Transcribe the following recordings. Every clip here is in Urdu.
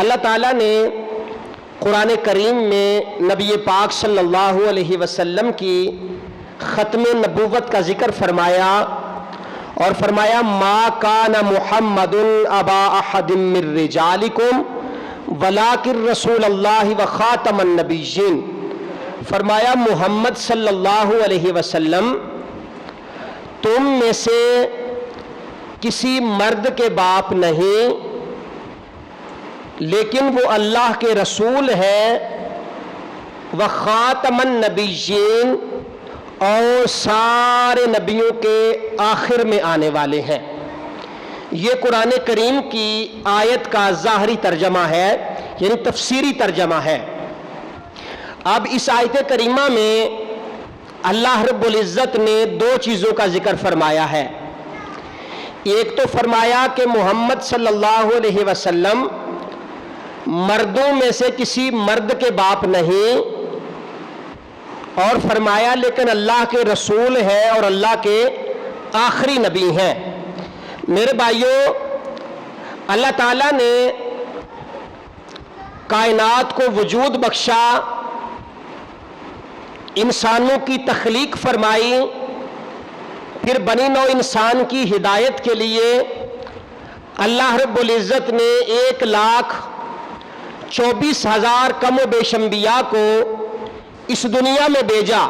اللہ تعالیٰ نے قرآن کریم میں نبی پاک صلی اللہ علیہ وسلم کی ختم نبوت کا ذکر فرمایا اور فرمایا ما کان محمد ابا احد من رجالکم ولکن رسول اللہ و خاتم النبیین، فرمایا محمد صلی اللہ علیہ وسلم تم میں سے کسی مرد کے باپ نہیں، لیکن وہ اللہ کے رسول ہے، وخاتم النبیین، اور سارے نبیوں کے آخر میں آنے والے ہیں۔ یہ قرآن کریم کی آیت کا ظاہری ترجمہ ہے، یعنی تفسیری ترجمہ ہے۔ اب اس آیت کریمہ میں اللہ رب العزت نے دو چیزوں کا ذکر فرمایا ہے۔ ایک تو فرمایا کہ محمد صلی اللہ علیہ وسلم مردوں میں سے کسی مرد کے باپ نہیں، اور فرمایا لیکن اللہ کے رسول ہے اور اللہ کے آخری نبی ہیں۔ میرے بھائیوں، اللہ تعالیٰ نے کائنات کو وجود بخشا، انسانوں کی تخلیق فرمائی، پھر بنی نوع انسان کی ہدایت کے لیے اللہ رب العزت نے 1,24,000 کم و بیش انبیاء کو اس دنیا میں بھیجا،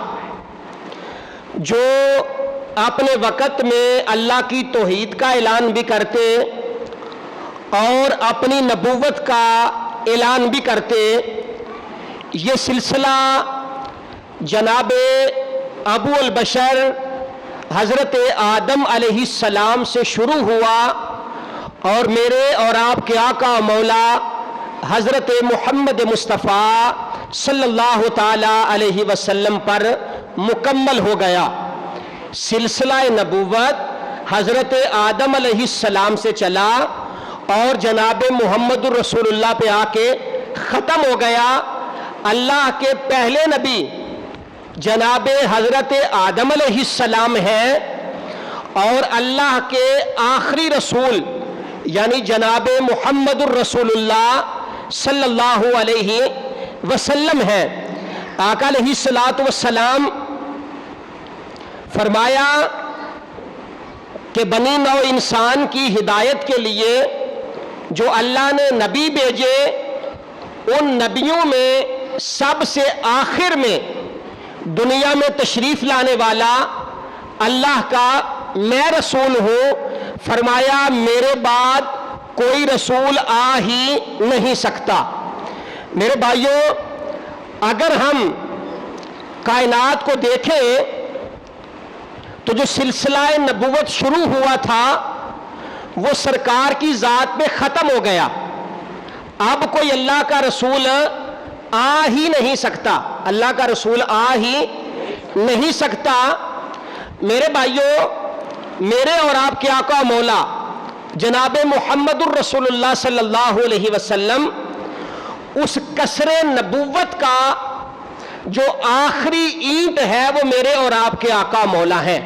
جو اپنے وقت میں اللہ کی توحید کا اعلان بھی کرتے اور اپنی نبوت کا اعلان بھی کرتے۔ یہ سلسلہ جناب ابو البشر حضرت آدم علیہ السلام سے شروع ہوا اور میرے اور آپ کے آقا و مولا حضرت محمد مصطفیٰ صلی اللہ تعالی علیہ وسلم پر مکمل ہو گیا۔ سلسلہ نبوت حضرت آدم علیہ السلام سے چلا اور جناب محمد رسول اللہ پہ آ کے ختم ہو گیا۔ اللہ کے پہلے نبی جناب حضرت آدم علیہ السلام ہیں، اور اللہ کے آخری رسول یعنی جناب محمد الرسول اللہ صلی اللہ علیہ وسلم ہیں۔ آقا علیہ السلام فرمایا کہ بنی نوع انسان کی ہدایت کے لیے جو اللہ نے نبی بھیجے، ان نبیوں میں سب سے آخر میں دنیا میں تشریف لانے والا اللہ کا میں رسول ہوں۔ فرمایا میرے بعد کوئی رسول آ ہی نہیں سکتا۔ میرے بھائیوں، اگر ہم کائنات کو دیکھیں تو جو سلسلہ نبوت شروع ہوا تھا وہ سرکار کی ذات میں ختم ہو گیا۔ اب کوئی اللہ کا رسول آ ہی نہیں سکتا، اللہ کا رسول آ ہی نہیں سکتا۔ میرے بھائیوں، میرے اور آپ کے آقا مولا جناب محمد الرسول اللہ صلی اللہ علیہ وسلم اس قصر نبوت کا جو آخری اینٹ ہے وہ میرے اور آپ کے آقا مولا ہیں۔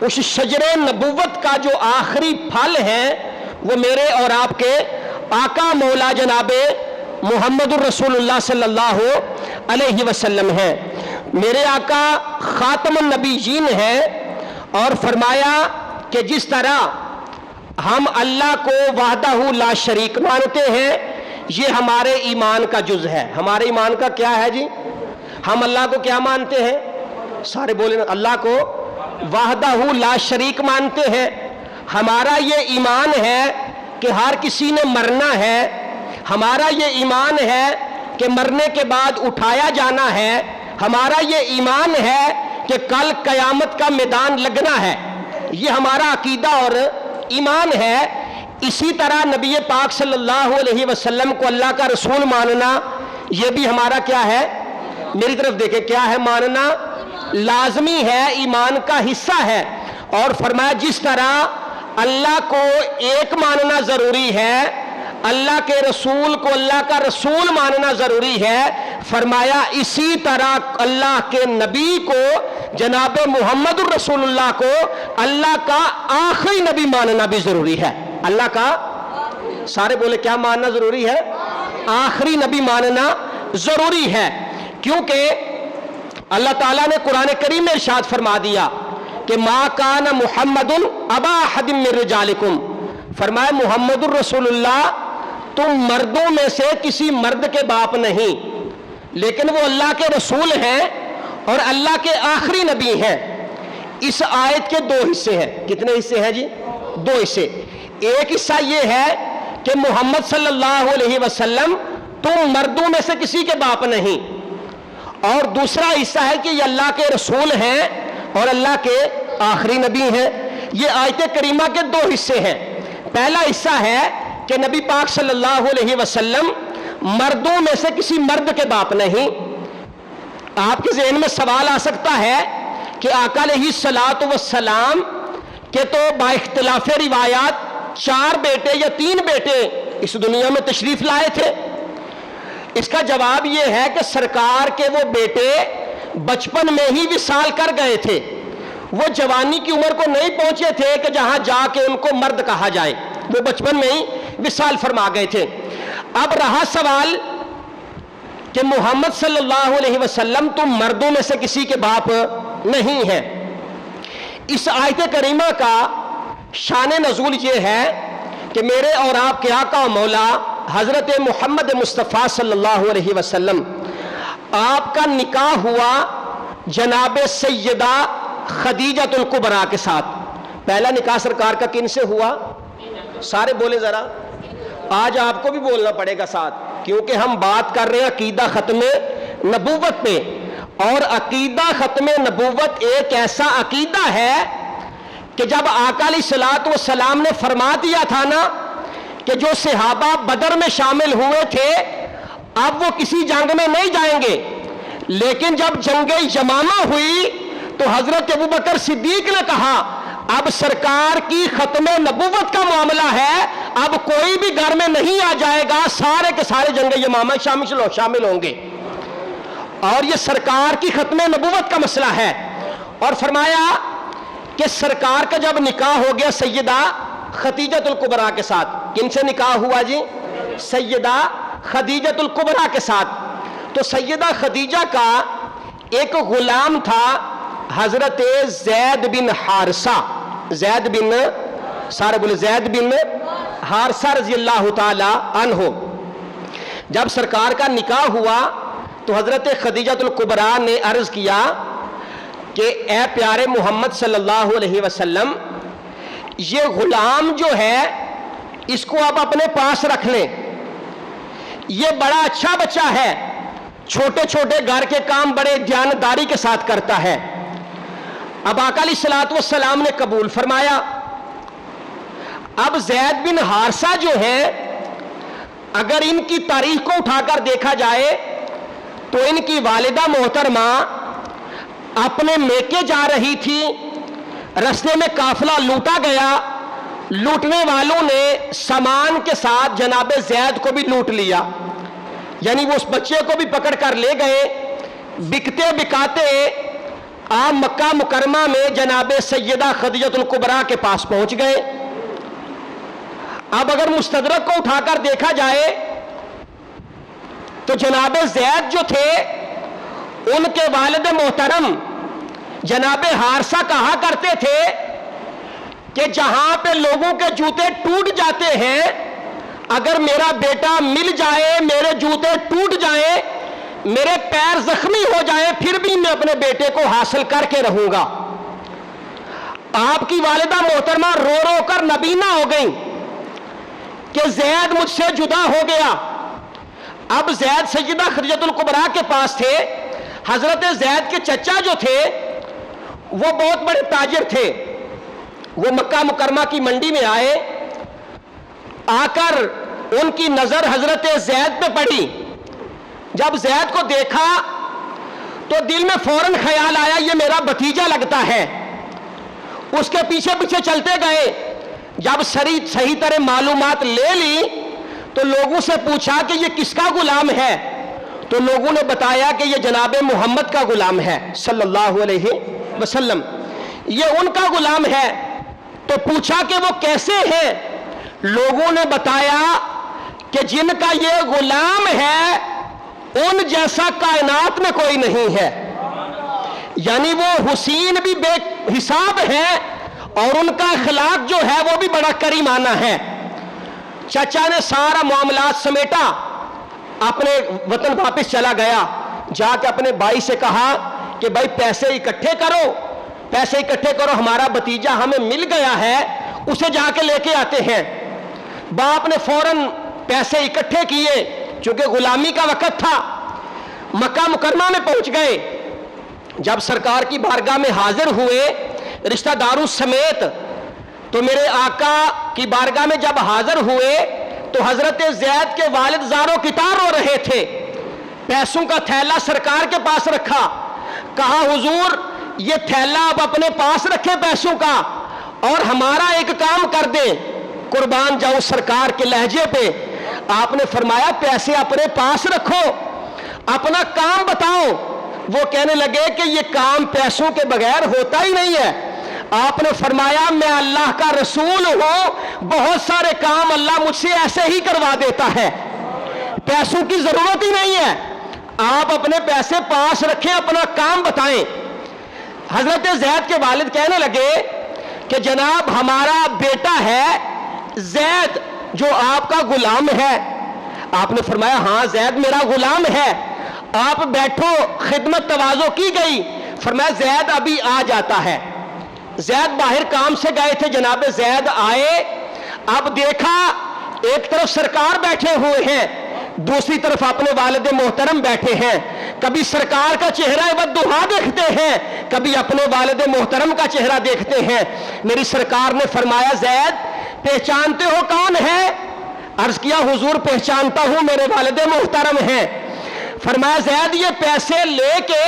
اس شجر نبوت کا جو آخری پھل ہے وہ میرے اور آپ کے آقا مولا جناب محمد الرسول اللہ صلی اللہ علیہ وسلم ہیں۔ میرے آقا خاتم النبیین ہیں، اور فرمایا کہ جس طرح ہم اللہ کو وحدہ لا شریک مانتے ہیں، یہ ہمارے ایمان کا جز ہے۔ ہمارے ایمان کا کیا ہے جی؟ ہم اللہ کو کیا مانتے ہیں؟ سارے بولیں، اللہ کو وحدہ لا شریک مانتے ہیں۔ ہمارا یہ ایمان ہے کہ ہر کسی نے مرنا ہے، ہمارا یہ ایمان ہے کہ مرنے کے بعد اٹھایا جانا ہے، ہمارا یہ ایمان ہے کہ کل قیامت کا میدان لگنا ہے۔ یہ ہمارا عقیدہ اور ایمان ہے۔ اسی طرح نبی پاک صلی اللہ علیہ وسلم کو اللہ کا رسول ماننا، یہ بھی ہمارا کیا ہے؟ میری طرف دیکھیں، کیا ہے؟ ماننا لازمی ہے، ایمان کا حصہ ہے۔ اور فرمایا جس طرح اللہ کو ایک ماننا ضروری ہے، اللہ کے رسول کو اللہ کا رسول ماننا ضروری ہے، فرمایا اسی طرح اللہ کے نبی کو جناب محمد الرسول اللہ کو اللہ کا آخری نبی ماننا بھی ضروری ہے۔ اللہ کا سارے بولے کیا ماننا ضروری ہے؟ آخری نبی ماننا ضروری ہے، کیونکہ اللہ تعالیٰ نے قرآن کریم میں ارشاد فرما دیا کہ ما کان محمد ابا احد من رجالکم، فرمایا محمد الرسول اللہ تم مردوں میں سے کسی مرد کے باپ نہیں، لیکن وہ اللہ کے رسول ہیں اور اللہ کے آخری نبی ہیں۔ اس آیت کے دو حصے ہیں۔ کتنے حصے ہیں جی؟ دو حصے۔ ایک حصہ یہ ہے کہ محمد صلی اللہ علیہ وسلم تم مردوں میں سے کسی کے باپ نہیں، اور دوسرا حصہ ہے کہ یہ اللہ کے رسول ہیں اور اللہ کے آخری نبی ہیں۔ یہ آیت کریمہ کے دو حصے ہیں۔ پہلا حصہ ہے کہ نبی پاک صلی اللہ علیہ وسلم مردوں میں سے کسی مرد کے باپ نہیں۔ آپ کے ذہن میں سوال آ سکتا ہے کہ آقا علیہ الصلوۃ والسلام کے تو با اختلاف روایات 4 بیٹے یا 3 بیٹے اس دنیا میں تشریف لائے تھے۔ اس کا جواب یہ ہے کہ سرکار کے وہ بیٹے بچپن میں ہی وصال کر گئے تھے، وہ جوانی کی عمر کو نہیں پہنچے تھے کہ جہاں جا کے ان کو مرد کہا جائے، وہ بچپن میں ہی وصال فرما گئے تھے۔ اب رہا سوال کہ محمد صلی اللہ علیہ وسلم تم مردوں میں سے کسی کے باپ نہیں ہیں۔ اس آیت کریمہ کا شان نزول یہ ہے کہ میرے اور آپ کے آقا و مولا حضرت محمد مصطفیٰ صلی اللہ علیہ وسلم، آپ کا نکاح ہوا جناب سیدہ خدیجہ الکبریٰ کے ساتھ۔ پہلا نکاح سرکار کا کن سے ہوا؟ سارے بولے ذرا، آج آپ کو بھی بولنا پڑے گا ساتھ، کیونکہ ہم بات کر رہے ہیں عقیدہ ختم نبوت پہ، اور عقیدہ ختم نبوت ایک ایسا عقیدہ ہے کہ جب آقا علیہ الصلوۃ والسلام نے فرما دیا تھا نا کہ جو صحابہ بدر میں شامل ہوئے تھے اب وہ کسی جنگ میں نہیں جائیں گے، لیکن جب جنگ یمامہ ہوئی تو حضرت ابوبکر صدیق نے کہا اب سرکار کی ختم نبوت کا معاملہ ہے، اب کوئی بھی گھر میں نہیں آ جائے گا، سارے کے سارے جنگ یمامہ شامل ہوں گے، اور یہ سرکار کی ختم نبوت کا مسئلہ ہے۔ اور فرمایا کہ سرکار کا جب نکاح ہو گیا سیدہ خدیجہ الکبریٰ کے ساتھ، کن سے نکاح ہوا جی؟ سیدہ خدیجہ الکبریٰ کے ساتھ۔ تو سیدہ خدیجہ کا ایک غلام تھا حضرت زید بن حارثہ، زید بن، سارے بولے زید بن حارثہ رضی اللہ تعالی عنہ۔ جب سرکار کا نکاح ہوا تو حضرت خدیجہ الکبریٰ نے عرض کیا کہ اے پیارے محمد صلی اللہ علیہ وسلم، یہ غلام جو ہے اس کو آپ اپنے پاس رکھ لیں، یہ بڑا اچھا بچہ ہے، چھوٹے چھوٹے گھر کے کام بڑے دیانتداری کے ساتھ کرتا ہے۔ اب آقا علیہ الصلوۃ والسلام نے قبول فرمایا۔ اب زید بن حارثہ جو ہیں، اگر ان کی تاریخ کو اٹھا کر دیکھا جائے تو ان کی والدہ محترمہ اپنے میکے جا رہی تھی، رستے میں قافلہ لوٹا گیا، لوٹنے والوں نے سامان کے ساتھ جناب زید کو بھی لوٹ لیا، یعنی وہ اس بچے کو بھی پکڑ کر لے گئے۔ بکتے بکاتے آپ مکہ مکرمہ میں جناب سیدہ خدیجہ الکبریٰ کے پاس پہنچ گئے۔ اب اگر مستدرک کو اٹھا کر دیکھا جائے تو جناب زید جو تھے ان کے والد محترم جناب حارثہ کہا کرتے تھے کہ جہاں پہ لوگوں کے جوتے ٹوٹ جاتے ہیں، اگر میرا بیٹا مل جائے، میرے جوتے ٹوٹ جائیں، میرے پیر زخمی ہو جائیں، پھر بھی میں اپنے بیٹے کو حاصل کر کے رہوں گا۔ آپ کی والدہ محترمہ رو رو کر نبینا ہو گئیں کہ زید مجھ سے جدا ہو گیا۔ اب زید سیدہ خدیجہ الکبریٰ کے پاس تھے۔ حضرت زید کے چچا جو تھے وہ بہت بڑے تاجر تھے، وہ مکہ مکرمہ کی منڈی میں آئے، آ کر ان کی نظر حضرت زید پہ پڑی۔ جب زید کو دیکھا تو دل میں فوراً خیال آیا یہ میرا بھتیجا لگتا ہے، اس کے پیچھے پیچھے چلتے گئے۔ جب صحیح طرح معلومات لے لی تو لوگوں سے پوچھا کہ یہ کس کا غلام ہے، تو لوگوں نے بتایا کہ یہ جناب محمد کا غلام ہے صلی اللہ علیہ وسلم، یہ ان کا غلام ہے۔ تو پوچھا کہ وہ کیسے ہیں، لوگوں نے بتایا کہ جن کا یہ غلام ہے ان جیسا کائنات میں کوئی نہیں ہے. یعنی وہ حسین بھی بے حساب ہے اور ان کا اخلاق جو ہے وہ بھی بڑا کریمانہ ہے. چچا نے سارا معاملات سمیٹا, اپنے وطن واپس چلا گیا. جا کے اپنے بھائی سے کہا کہ بھائی پیسے اکٹھے کرو, ہمارا بھتیجا ہمیں مل گیا ہے, اسے جا کے لے کے آتے ہیں. باپ نے فوراً پیسے اکٹھے کیے, چونکہ غلامی کا وقت تھا. مکہ مکرمہ میں پہنچ گئے. جب سرکار کی بارگاہ میں حاضر ہوئے رشتہ داروں سمیت, تو میرے آقا کی بارگاہ میں جب حاضر ہوئے تو حضرت زید کے والد زارو کتار ہو رہے تھے. پیسوں کا تھیلا سرکار کے پاس رکھا, کہا حضور یہ تھیلا آپ اپنے پاس رکھیں پیسوں کا, اور ہمارا ایک کام کر دیں. قربان جاؤں سرکار کے لہجے پہ. آپ نے فرمایا پیسے اپنے پاس رکھو, اپنا کام بتاؤ. وہ کہنے لگے کہ یہ کام پیسوں کے بغیر ہوتا ہی نہیں ہے. آپ نے فرمایا میں اللہ کا رسول ہوں, بہت سارے کام اللہ مجھ سے ایسے ہی کروا دیتا ہے, پیسوں کی ضرورت ہی نہیں ہے. آپ اپنے پیسے پاس رکھیں, اپنا کام بتائیں. حضرت زید کے والد کہنے لگے کہ جناب ہمارا بیٹا ہے زید جو آپ کا غلام ہے. آپ نے فرمایا ہاں زید میرا غلام ہے, آپ بیٹھو. خدمت تواضع کی گئی. فرمایا زید ابھی آ جاتا ہے. زید باہر کام سے گئے تھے, جناب زید آئے. اب دیکھا ایک طرف سرکار بیٹھے ہوئے ہیں, دوسری طرف اپنے والد محترم بیٹھے ہیں. کبھی سرکار کا چہرہ ودھا دیکھتے ہیں, کبھی اپنے والد محترم کا چہرہ دیکھتے ہیں. میری سرکار نے فرمایا زید پہچانتے ہو کون ہے؟ عرض کیا حضور پہچانتا ہوں, میرے والد محترم ہیں. فرمایا زید یہ پیسے لے کے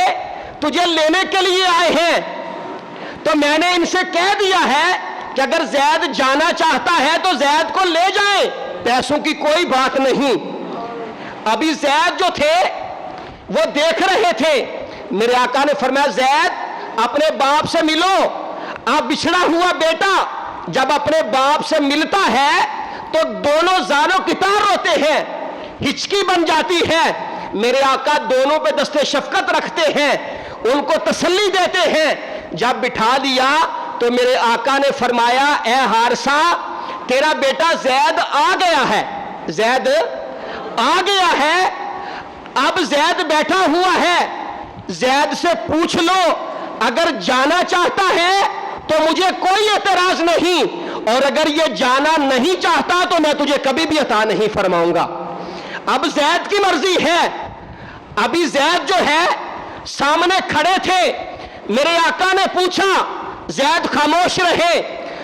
تجھے لینے کے لیے آئے ہیں, تو میں نے ان سے کہہ دیا ہے کہ اگر زید جانا چاہتا ہے تو زید کو لے جائیں, پیسوں کی کوئی بات نہیں. ابھی زید جو تھے وہ دیکھ رہے تھے. میرے آقا نے فرمایا زید اپنے باپ سے ملو. آپ بچھڑا ہوا بیٹا جب اپنے باپ سے ملتا ہے تو دونوں زانوں کتار ہوتے ہیں, ہچکی بن جاتی ہے. میرے آقا دونوں پہ دستے شفقت رکھتے ہیں, ان کو تسلی دیتے ہیں. جب بٹھا دیا تو میرے آقا نے فرمایا اے حارثہ تیرا بیٹا زید آ گیا ہے, زید آ گیا ہے. اب زید بیٹھا ہوا ہے, زید سے پوچھ لو, اگر جانا چاہتا ہے تو مجھے کوئی اعتراض نہیں, اور اگر یہ جانا نہیں چاہتا تو میں تجھے کبھی بھی عطا نہیں فرماؤں گا. اب زید کی مرضی ہے. ابھی زید جو ہے سامنے کھڑے تھے, میرے آقا نے پوچھا, زید خاموش رہے.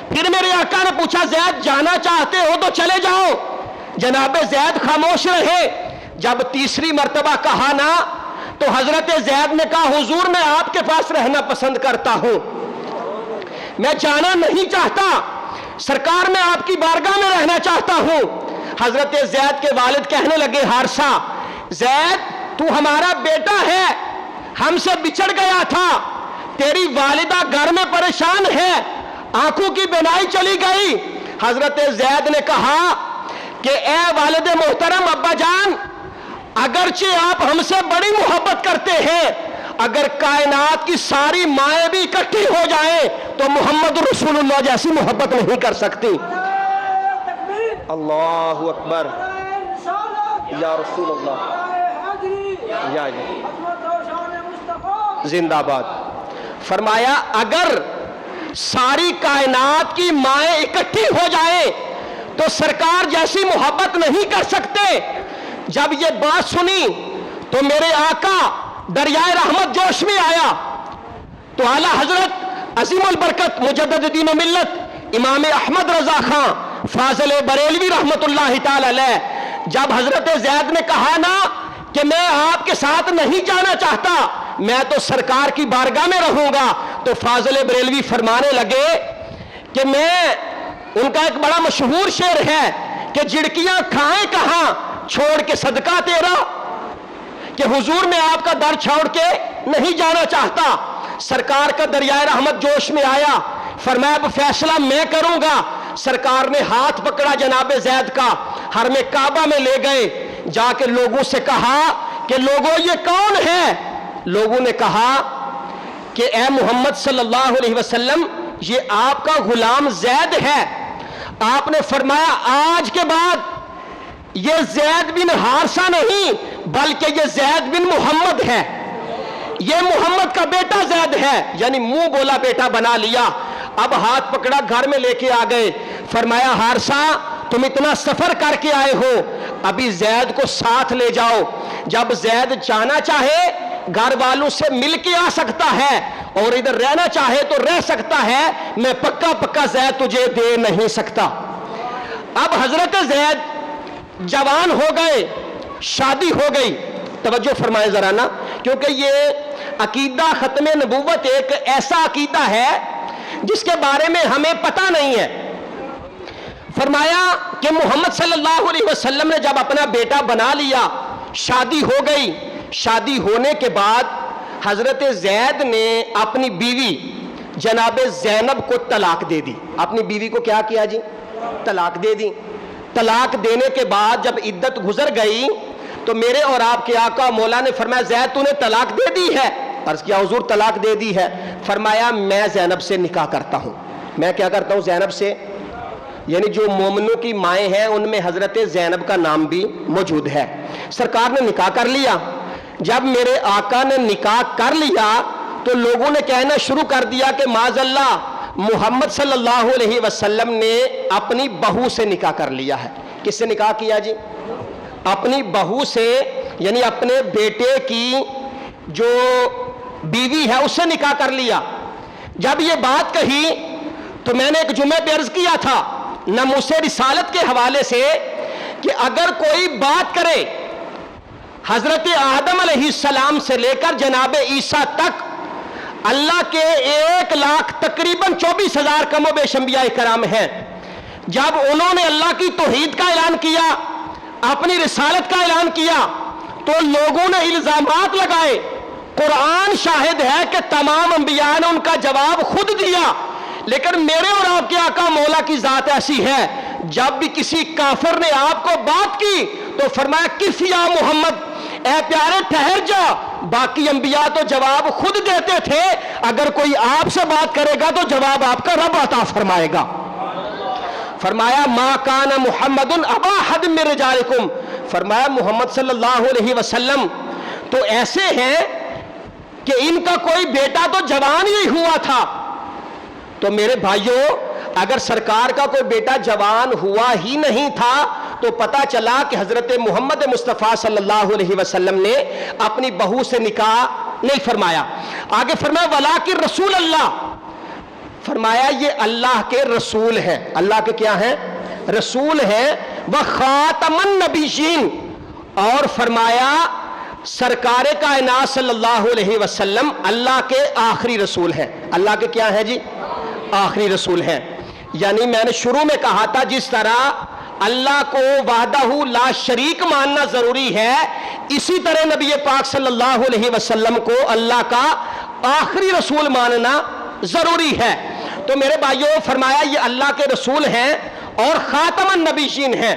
پھر میرے آقا نے پوچھا زید جانا چاہتے ہو تو چلے جاؤ. جناب زید خاموش رہے. جب تیسری مرتبہ کہا نا تو حضرت زید نے کہا حضور میں آپ کے پاس رہنا پسند کرتا ہوں, میں جانا نہیں چاہتا, سرکار میں آپ کی بارگاہ میں رہنا چاہتا ہوں. حضرت زید کے والد کہنے لگے حارثہ زید تو ہمارا بیٹا ہے, ہم سے بچھڑ گیا تھا, تیری والدہ گھر میں پریشان ہے, آنکھوں کی بینائی چلی گئی. حضرت زید نے کہا کہ اے والد محترم ابا جان, اگرچہ آپ ہم سے بڑی محبت کرتے ہیں, اگر کائنات کی ساری مائیں بھی اکٹھی ہو جائیں تو محمد رسول اللہ جیسی محبت نہیں کر سکتی. اللہ اکبر یا رسول اللہ یا زندہ باد. فرمایا اگر ساری کائنات کی مائیں اکٹھی ہو جائیں تو سرکار جیسی محبت نہیں کر سکتے. جب یہ بات سنی تو میرے آقا دریائے رحمت جوش میں آیا. تو اعلیٰ حضرت عظیم البرکت مجدد دین و ملت امام احمد رضا خان فاضل بریلوی رحمت اللہ تعالی علیہ, جب حضرت زید نے کہا نا کہ میں آپ کے ساتھ نہیں جانا چاہتا, میں تو سرکار کی بارگاہ میں رہوں گا, تو فاضل بریلوی فرمانے لگے کہ میں, ان کا ایک بڑا مشہور شعر ہے کہ جھڑکیاں کھائیں کہاں چھوڑ کے صدقہ تیرا, کہ حضور میں آپ کا در چھوڑ کے نہیں جانا چاہتا. سرکار کا دریائے رحمت جوش میں آیا, فرمایا اب فیصلہ میں کروں گا. سرکار نے ہاتھ پکڑا جناب زید کا، حرم کعبہ میں لے گئے، جا کے لوگوں سے کہا کہ لوگوں یہ کون ہے؟ لوگوں نے کہا کہ اے محمد صلی اللہ علیہ وسلم یہ آپ کا غلام زید ہے۔ آپ نے فرمایا آج کے بعد یہ زید بن حارثہ نہیں بلکہ یہ زید بن محمد ہے، یہ محمد کا بیٹا زید ہے، یعنی منہ بولا بیٹا بنا لیا۔ اب ہاتھ پکڑا، گھر میں لے کے آ گئے، فرمایا حارثہ تم اتنا سفر کر کے آئے ہو، ابھی زید کو ساتھ لے جاؤ، جب زید جانا چاہے گھر والوں سے مل کے آ سکتا ہے اور ادھر رہنا چاہے تو رہ سکتا ہے، میں پکا پکا زید تجھے دے نہیں سکتا۔ اب حضرت زید جوان ہو گئے، شادی ہو گئی۔ توجہ فرمائے ذرا نا، کیونکہ یہ عقیدہ ختم نبوت ایک ایسا عقیدہ ہے جس کے بارے میں ہمیں پتہ نہیں ہے۔ فرمایا کہ محمد صلی اللہ علیہ وسلم نے جب اپنا بیٹا بنا لیا، شادی ہو گئی، شادی ہونے کے بعد حضرت زید نے اپنی بیوی جناب زینب کو طلاق دے دی۔ اپنی بیوی کو کیا کیا جی؟ طلاق دے دی۔ طلاق دینے کے بعد جب عدت گزر گئی تو میرے اور آپ کے آقا مولا نے فرمایا زید تو نے طلاق دے دی ہے؟ عرض کیا حضور طلاق دے دی ہے؟ فرمایا میں زینب سے نکاح کرتا ہوں۔ میں کیا کرتا ہوں؟ زینب سے، یعنی جو مومنوں کی مائیں ہیں ان میں حضرت زینب کا نام بھی موجود ہے۔ سرکار نے نکاح کر لیا۔ جب میرے آقا نے نکاح کر لیا تو لوگوں نے کہنا شروع کر دیا کہ معاذ اللہ محمد صلی اللہ علیہ وسلم نے اپنی بہو سے نکاح کر لیا ہے۔ کس سے نکاح کیا جی؟ اپنی بہو سے، یعنی اپنے بیٹے کی جو بیوی ہے اس سے نکاح کر لیا۔ جب یہ بات کہی تو میں نے ایک جمعے پہ عرض کیا تھا ناموس رسالت کے حوالے سے کہ اگر کوئی بات کرے حضرت آدم علیہ السلام سے لے کر جناب عیسیٰ تک اللہ کے 1,00,000 تقریباً 24,000 کم و بیش انبیاء کرام ہیں، جب انہوں نے اللہ کی توحید کا اعلان کیا، اپنی رسالت کا اعلان کیا تو لوگوں نے الزامات لگائے۔ قرآن شاہد ہے کہ تمام انبیاء نے ان کا جواب خود دیا، لیکن میرے اور آپ کے آقا مولا کی ذات ایسی ہے، جب بھی کسی کافر نے آپ کو بات کی تو فرمایا کف یا محمد، اے پیارے ٹھہر جا، باقی انبیاء تو جواب خود دیتے تھے، اگر کوئی آپ سے بات کرے گا تو جواب آپ کا رب عطا فرمائے گا۔ فرمایا ما کان محمد ابا احد من رجالکم، فرمایا محمد صلی اللہ علیہ وسلم تو ایسے ہیں کہ ان کا کوئی بیٹا تو جوان ہی ہوا تھا۔ تو میرے بھائیوں اگر سرکار کا کوئی بیٹا جوان ہوا ہی نہیں تھا تو پتا چلا کہ حضرت محمد مصطفیٰ صلی اللہ علیہ وسلم نے اپنی بہو سے نکاح نہیں فرمایا۔ آگے فرمایا ولیکن رسول اللہ، فرمایا یہ اللہ کے رسول ہیں۔ اللہ کے کیا ہیں؟ رسول ہیں۔ وخاتم النبیین، اور فرمایا سرکار کائنات صلی اللہ علیہ وسلم اللہ کے آخری رسول ہیں۔ اللہ کے کیا ہیں جی؟ آخری رسول ہیں۔ یعنی میں نے شروع میں کہا تھا جس طرح اللہ کو وحدہ لا شریک ماننا ضروری ہے، اسی طرح نبی پاک صلی اللہ علیہ وسلم کو اللہ کا آخری رسول ماننا ضروری ہے۔ تو میرے بھائیوں فرمایا یہ اللہ کے رسول ہیں اور خاتم النبیین ہیں۔